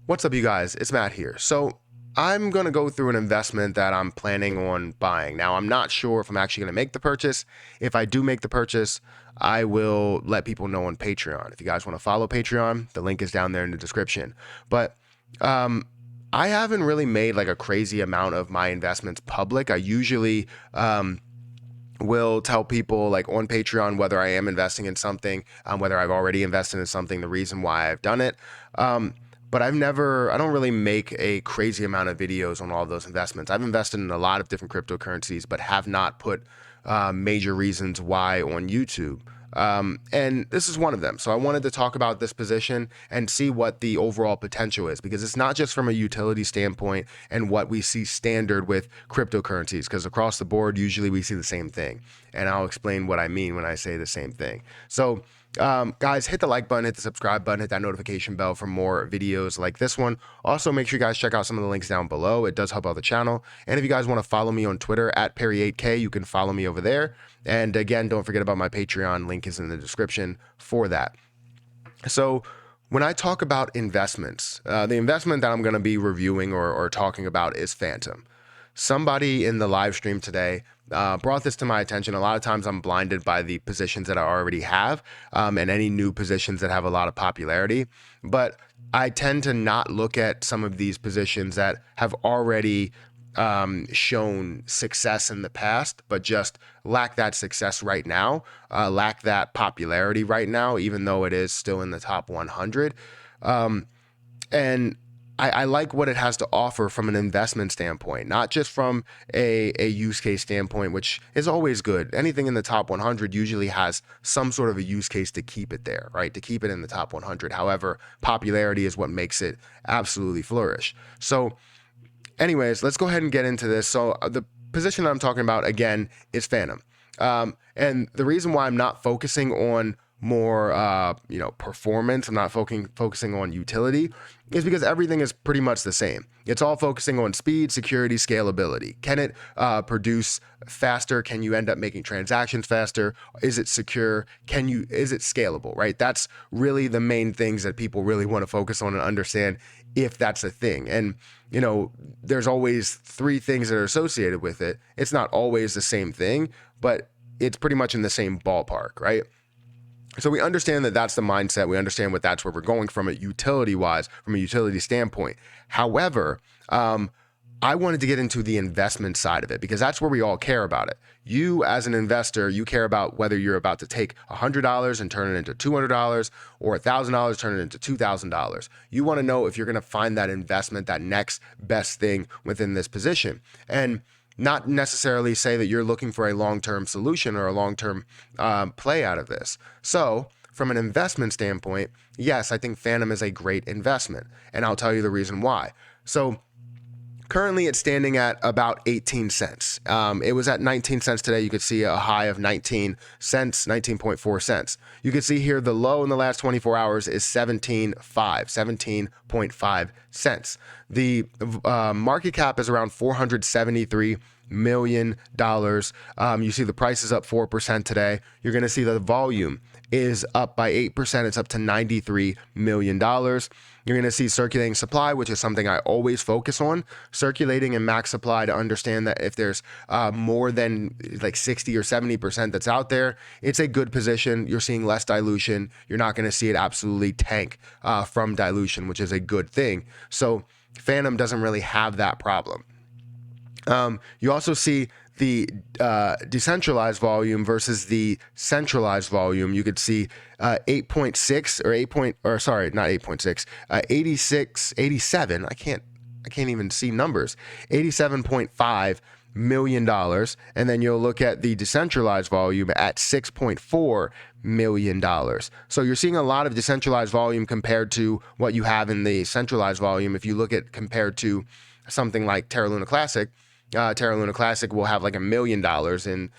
What's up, you guys? It's Matt here. So I'm going to go through an investment that I'm planning on buying. Now, I'm not sure if I'm actually going to make the purchase. If I do make the purchase, I will let people know on Patreon. If you guys want to follow Patreon, the link is down there in the description. But I haven't really made like a crazy amount of my investments public. I usually will tell people like on Patreon whether I am investing in something, whether I've already invested in something, the reason why I've done it. But I don't really make a crazy amount of videos on all of those investments. I've invested in a lot of different cryptocurrencies, but have not put major reasons why on YouTube. And this is one of them. So I wanted to talk about this position and see what the overall potential is, because it's not just from a utility standpoint and what we see standard with cryptocurrencies, because across the board, usually we see the same thing. And I'll explain what I mean when I say the same thing. So guys, hit the like button, hit the subscribe button, hit that notification bell for more videos like this one. Also, make sure you guys check out some of the links down below. It does help out the channel. And if you guys want to follow me on Twitter at Perry8K, you can follow me over there. And again, don't forget about my Patreon. Link is in the description for that. So when I talk about investments, the investment that I'm going to be reviewing or talking about is Fantom. Somebody in the live stream today brought this to my attention. A lot of times I'm blinded by the positions that I already have and any new positions that have a lot of popularity. But I tend to not look at some of these positions that have already shown success in the past, but just lack that success right now, lack that popularity right now, even though it is still in the top 100. And I like what it has to offer from an investment standpoint, not just from a use case standpoint, which is always good. Anything in the top 100 usually has some sort of a use case to keep it there, right? To keep it in the top 100. However, popularity is what makes it absolutely flourish. So anyways, let's go ahead and get into this. So the position I'm talking about, again, is Fantom. And the reason why I'm not focusing on more performance, I'm not focusing on utility, is because everything is pretty much the same. It's all focusing on speed, security, scalability. Can it produce faster? Can you end up making transactions faster? Is it secure? Is it scalable, right? That's really the main things that people really want to focus on and understand, if that's a thing. And there's always three things that are associated with it. It's not always the same thing, but it's pretty much in the same ballpark, right? So we understand that that's the mindset. We understand that's where we're going from it utility-wise, from a utility standpoint. However, I wanted to get into the investment side of it, because that's where we all care about it. You as an investor, you care about whether you're about to take $100 and turn it into $200, or $1,000, turn it into $2,000. You want to know if you're going to find that investment, that next best thing within this position. And not necessarily say that you're looking for a long-term solution or a long-term play out of this. So from an investment standpoint, yes, I think Fantom is a great investment, and I'll tell you the reason why. So currently it's standing at about 18 cents. It was at 19 cents today. You could see a high of 19 cents, 19.4 cents. You can see here the low in the last 24 hours is 17.5 cents. The market cap is around $473 million. You see the price is up 4% today. You're going to see the volume is up by 8%. It's up to $93 million. You're going to see circulating supply, which is something I always focus on, circulating and max supply, to understand that if there's more than like 60 or 70% that's out there, it's a good position. You're seeing less dilution. You're not going to see it absolutely tank from dilution, which is a good thing. So Fantom doesn't really have that problem. You also see the decentralized volume versus the centralized volume. You could see 8.6 or 87. I can't even see numbers. $87.5 million. And then you'll look at the decentralized volume at $6.4 million. So you're seeing a lot of decentralized volume compared to what you have in the centralized volume. If you look at compared to something like Terra Luna Classic, Terra Luna Classic will have like $1 million in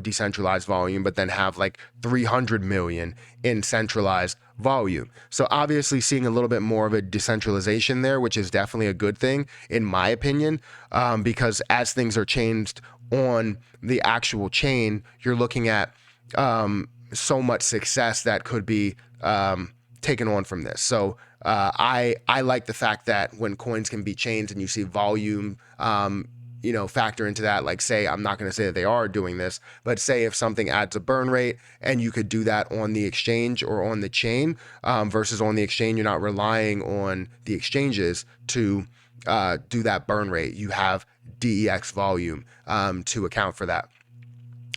decentralized volume, but then have like 300 million in centralized volume. So obviously seeing a little bit more of a decentralization there, which is definitely a good thing in my opinion, because as things are changed on the actual chain, you're looking at so much success that could be taken on from this. So I like the fact that when coins can be changed and you see volume, factor into that. Like, say, I'm not going to say that they are doing this, but say if something adds a burn rate and you could do that on the exchange or on the chain, versus on the exchange, you're not relying on the exchanges to do that burn rate. You have DEX volume to account for that.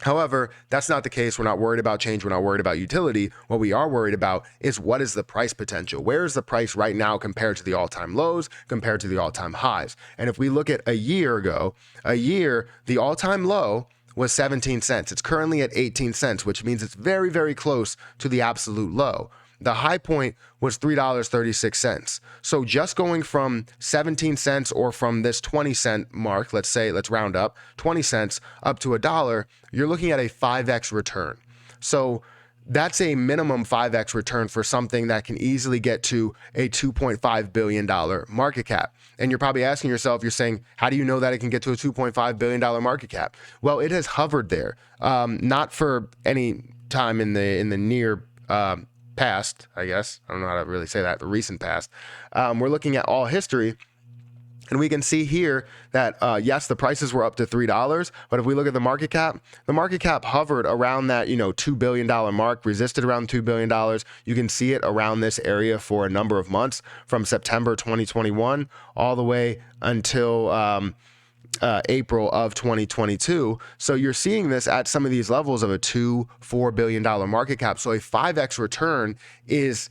However, that's not the case. We're not worried about change. We're not worried about utility. What we are worried about is what is the price potential? Where is the price right now compared to the all-time lows, compared to the all-time highs? And if we look at a year ago, the all-time low was 17 cents. It's currently at 18 cents, which means it's very, very close to the absolute low. The high point was $3.36. So just going from 17 cents or from this 20-cent mark, let's round up 20 cents up to $1, you're looking at a 5x return. So that's a minimum 5x return for something that can easily get to a $2.5 billion market cap. And you're probably asking yourself, you're saying, how do you know that it can get to a $2.5 billion market cap? Well, it has hovered there, not for any time in the near past, I guess. I don't know how to really say that, the recent past. We're looking at all history, and we can see here that, yes, the prices were up to $3, but if we look at the market cap hovered around that, $2 billion mark, resisted around $2 billion. You can see it around this area for a number of months, from September 2021 all the way until April of 2022. So you're seeing this at some of these levels of a $2-4 billion market cap. So a 5x return is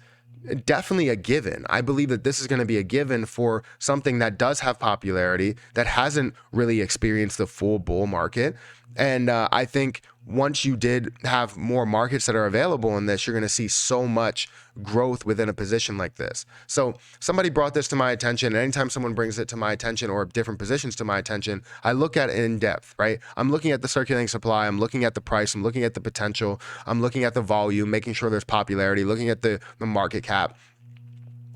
definitely a given. I believe that this is going to be a given for something that does have popularity, that hasn't really experienced the full bull market. And I think once you did have more markets that are available in this, you're going to see so much growth within a position like this. So somebody brought this to my attention, and anytime someone brings it to my attention or different positions to my attention, I look at it in depth, right? I'm looking at the circulating supply, I'm looking at the price, I'm looking at the potential, I'm looking at the volume, making sure there's popularity, looking at the market cap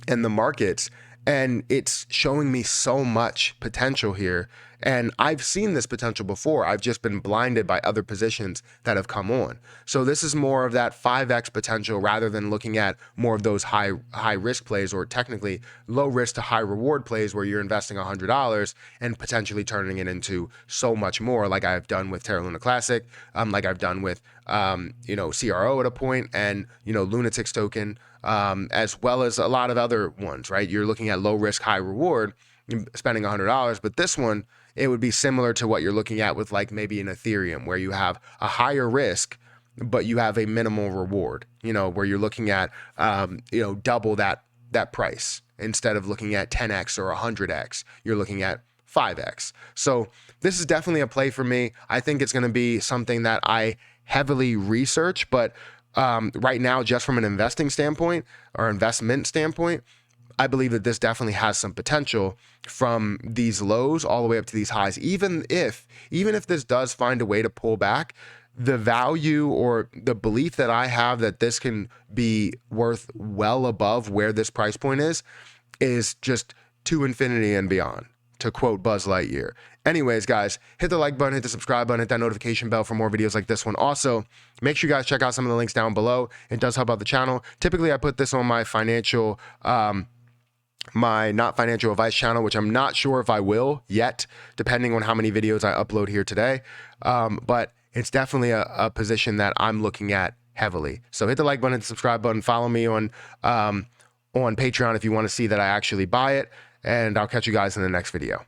and the markets, and it's showing me so much potential here. And I've seen this potential before. I've just been blinded by other positions that have come on. So this is more of that 5x potential rather than looking at more of those high risk plays, or technically low risk to high reward plays where you're investing $100 and potentially turning it into so much more, like I've done with Terra Luna Classic, like I've done with CRO at a point, and Lunatics token, as well as a lot of other ones, right? You're looking at low risk, high reward, spending $100, but this one, it would be similar to what you're looking at with like maybe an Ethereum, where you have a higher risk, but you have a minimal reward, where you're looking at, double that price. Instead of looking at 10x or 100x, you're looking at 5x. So this is definitely a play for me. I think it's going to be something that I heavily research, but right now, just from an investing standpoint or investment standpoint, I believe that this definitely has some potential from these lows all the way up to these highs. Even if this does find a way to pull back, the value or the belief that I have that this can be worth well above where this price point is just to infinity and beyond, to quote Buzz Lightyear. Anyways, guys, hit the like button, hit the subscribe button, hit that notification bell for more videos like this one. Also, make sure you guys check out some of the links down below. It does help out the channel. Typically, I put this on my my not financial advice channel, which I'm not sure if I will yet, depending on how many videos I upload here today. But it's definitely a position that I'm looking at heavily. So hit the like button, subscribe button, follow me on Patreon if you want to see that I actually buy it, and I'll catch you guys in the next video.